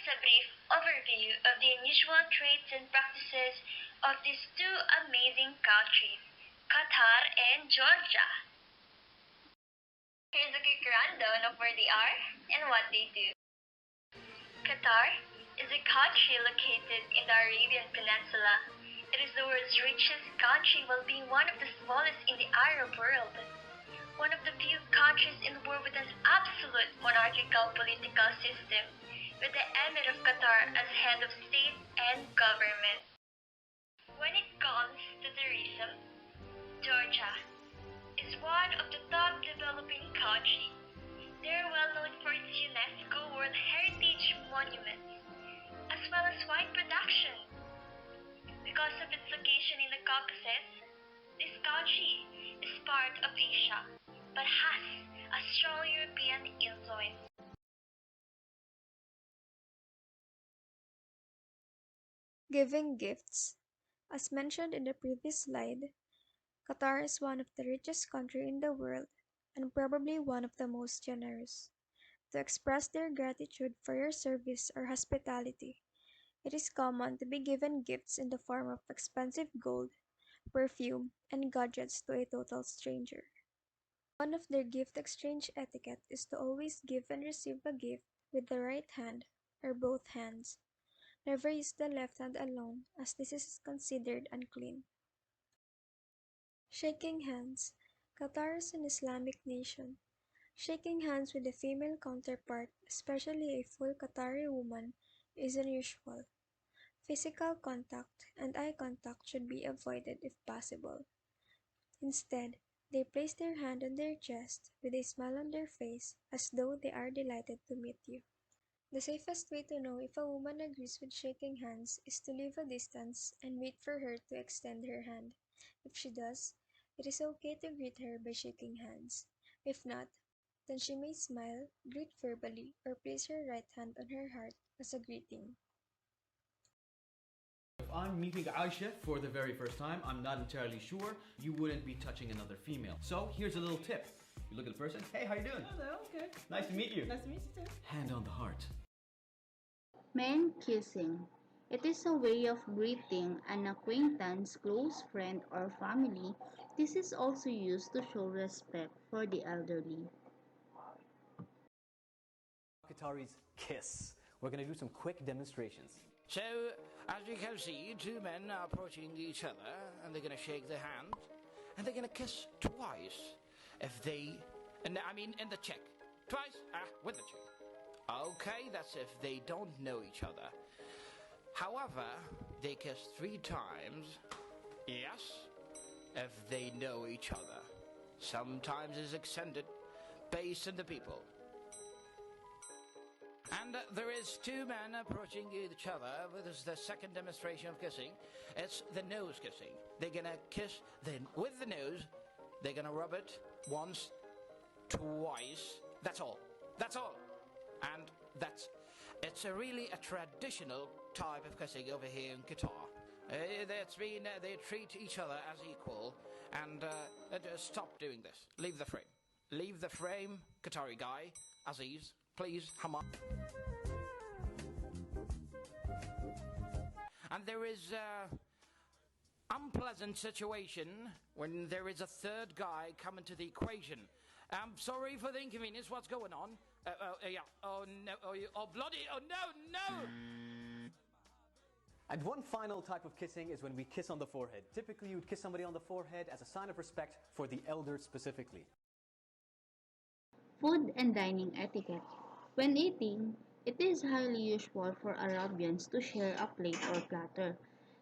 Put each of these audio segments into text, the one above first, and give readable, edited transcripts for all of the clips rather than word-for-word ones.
is a brief overview of the unusual traits and practices of these two amazing countries, Qatar and Georgia. Here's a quick rundown of where they are and what they do. Qatar is a country located in the Arabian Peninsula. It is the world's richest country while being one of the smallest in the Arab world. One of the few countries in the world with an absolute monarchical political system, with the Emir of Qatar as head of state and government. When it comes to tourism, Georgia is one of the top developing countries. They are well known for its UNESCO World Heritage monuments, as well as wine production. Because of its location in the Caucasus, this country is part of Asia, but has a strong European influence. Giving gifts. As mentioned in the previous slide, Qatar is one of the richest countries in the world and probably one of the most generous. To express their gratitude for your service or hospitality, it is common to be given gifts in the form of expensive gold, perfume, and gadgets to a total stranger. One of their gift exchange etiquette is to always give and receive a gift with the right hand or both hands. Never use the left hand alone, as this is considered unclean. Shaking hands. Qatar is an Islamic nation. Shaking hands with a female counterpart, especially a full Qatari woman, is unusual. Physical contact and eye contact should be avoided if possible. Instead, they place their hand on their chest with a smile on their face as though they are delighted to meet you. The safest way to know if a woman agrees with shaking hands is to leave a distance and wait for her to extend her hand. If she does, it is okay to greet her by shaking hands. If not, then she may smile, greet verbally, or place her right hand on her heart as a greeting. If I'm meeting Aisha for the very first time, I'm not entirely sure you wouldn't be touching another female. So here's a little tip. You look at the person, hey, how you doing? Hello, okay. Nice to meet you. Nice to meet you too. Hand on the heart. Men kissing. It is a way of greeting an acquaintance, close friend, or family. This is also used to show respect for the elderly. Qataris kiss. We're going to do some quick demonstrations. So, as you can see, two men are approaching each other, and they're going to shake their hand, and they're going to kiss twice. If they, I mean in the cheek. Twice, with the cheek. Okay, that's if they don't know each other. However, they kiss 3 times, yes, if they know each other. Sometimes it's extended based on the people. And there is 2 men approaching each other. This is the second demonstration of kissing. It's the nose kissing. They're gonna kiss with the nose. They're gonna rub it once, twice. That's all. That's all. And it's really a traditional type of kissing over here in Qatar. They treat each other as equal. And stop doing this. Leave the frame. Leave the frame, Qatari guy, Aziz. Please, come on. And there is an unpleasant situation when there is a third guy coming to the equation. I'm sorry for the inconvenience. What's going on? Yeah. Oh, no. Oh, bloody. Oh, no. And one final type of kissing is when we kiss on the forehead. Typically, you would kiss somebody on the forehead as a sign of respect for the elders specifically. Food and dining etiquette. When eating, it is highly usual for Arabians to share a plate or platter.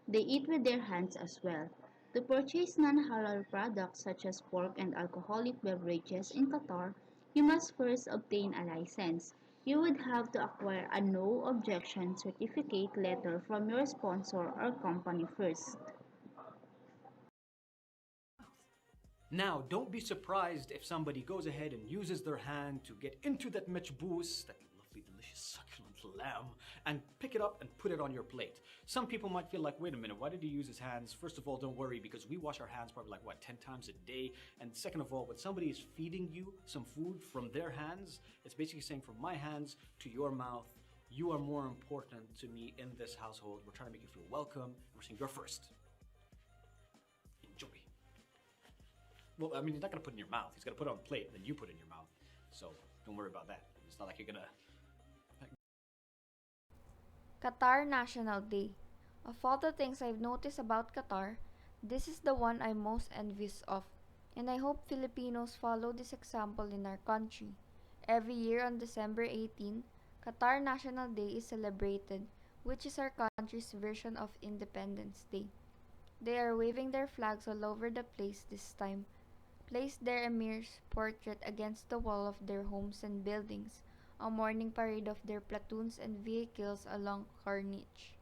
They eat with their hands as well. To purchase non-halal products such as pork and alcoholic beverages in Qatar, you must first obtain a license. You would have to acquire a no objection certificate letter from your sponsor or company first. Now, don't be surprised if somebody goes ahead and uses their hand to get into that machboos, that lovely, delicious, succulent lamb, and pick it up and put it on your plate. Some people might feel like, wait a minute, why did he use his hands? First of all, don't worry, because we wash our hands probably 10 times a day. And second of all, when somebody is feeding you some food from their hands, it's basically saying from my hands to your mouth, You are more important to me in this household. We're trying to make you feel welcome. We're saying you're first. Enjoy. Well, I mean, he's not gonna put it in your mouth. He's gonna put it on the plate, and then you put it in your mouth. So don't worry about that. It's not like you're gonna. Qatar National Day. Of all the things I've noticed about Qatar, this is the one I'm most envious of, and I hope Filipinos follow this example in our country. Every year on December 18, Qatar National Day is celebrated, which is our country's version of Independence Day. They are waving their flags all over the place this time, placed their emir's portrait against the wall of their homes and buildings, a morning parade of their platoons and vehicles along Corniche.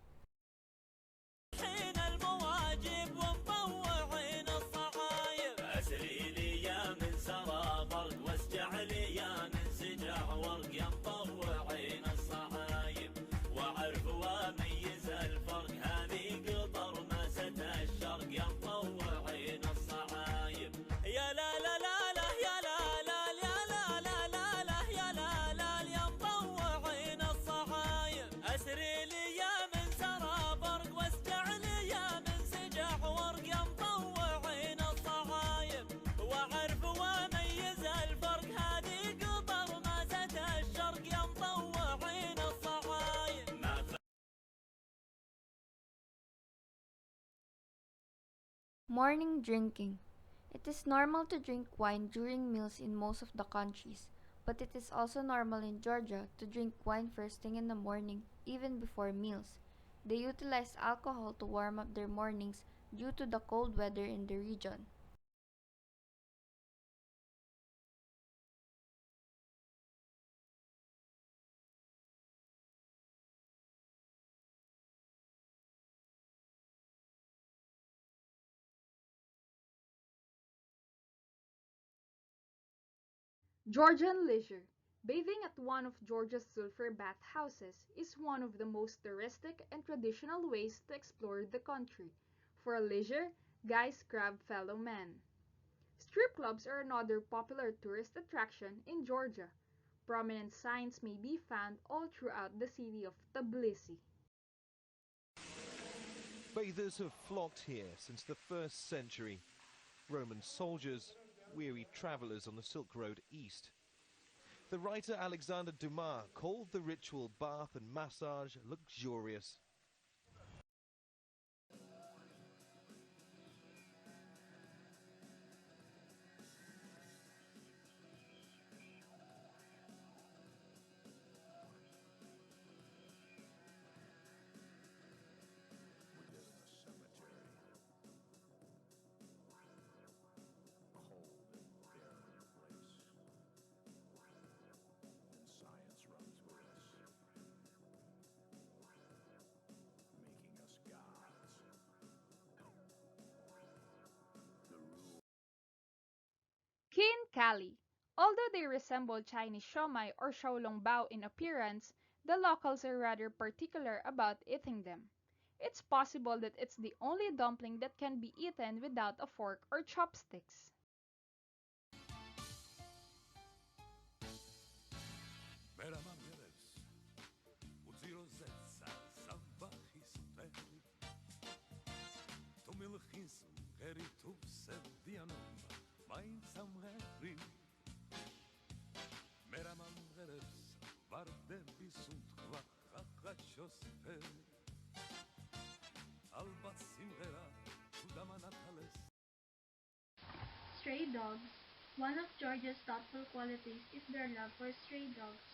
Morning drinking. It is normal to drink wine during meals in most of the countries, but it is also normal in Georgia to drink wine first thing in the morning, even before meals. They utilize alcohol to warm up their mornings due to the cold weather in the region. Georgian leisure. Bathing at one of Georgia's sulfur bath houses is one of the most touristic and traditional ways to explore the country. For leisure, guys grab fellow men. Strip clubs are another popular tourist attraction in Georgia. Prominent signs may be found all throughout the city of Tbilisi. Bathers have flocked here since the 1st century. Roman soldiers, weary travelers on the Silk Road east. The writer Alexander Dumas called the ritual bath and massage luxurious. Kin Kali. Although they resemble Chinese siomai or xiaolongbao in appearance, the locals are rather particular about eating them. It's possible that it's the only dumpling that can be eaten without a fork or chopsticks. Stray dogs. One of Georgia's thoughtful qualities is their love for stray dogs.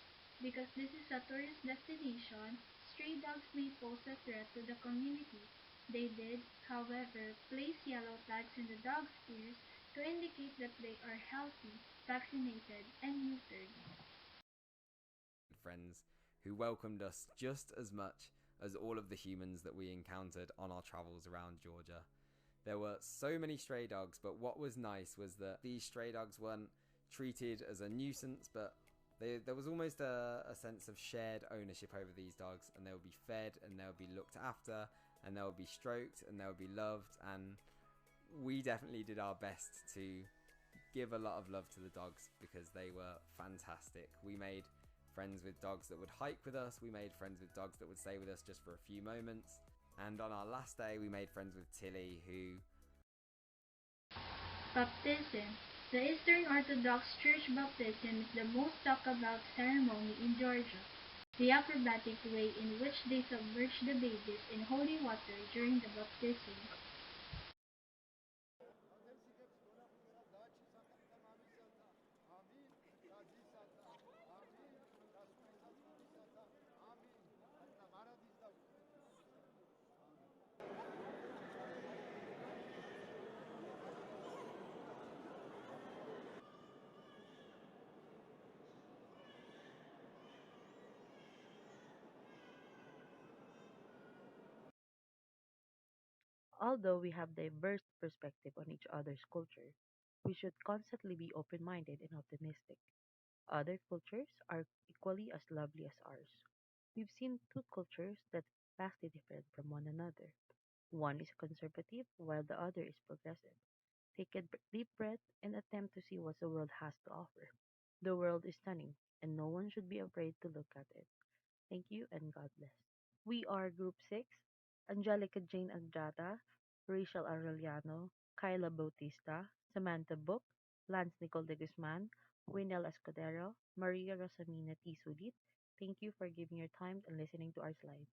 Because this is a tourist destination, stray dogs may pose a threat to the community. They did, however, place yellow tags in the dogs' ears to indicate that they are healthy, vaccinated, and neutered. Friends who welcomed us just as much as all of the humans that we encountered on our travels around Georgia. There were so many stray dogs, but what was nice was that these stray dogs weren't treated as a nuisance, but there was almost a sense of shared ownership over these dogs, and they would be fed and they would be looked after and they would be stroked and they would be loved, and we definitely did our best to give a lot of love to the dogs because they were fantastic. We made friends with dogs that would hike with us, we made friends with dogs that would stay with us just for a few moments. And on our last day, we made friends with Tilly, who... Baptism. The Eastern Orthodox Church baptism is the most talked about ceremony in Georgia. The acrobatic way in which they submerge the babies in holy water during the baptism. Although we have diverse perspective on each other's culture, we should constantly be open-minded and optimistic. Other cultures are equally as lovely as ours. We've seen two cultures that are vastly different from one another. One is conservative while the other is progressive. Take a deep breath and attempt to see what the world has to offer. The world is stunning, and no one should be afraid to look at it. Thank you and God bless. We are Group 6, Angelica Jane Andrada, Rachel Arellano, Kyla Bautista, Samantha Book, Lanz Nicole de Guzman, Winelle Escudero, Maria Rosamina T. Sulit. Thank you for giving your time and listening to our slide.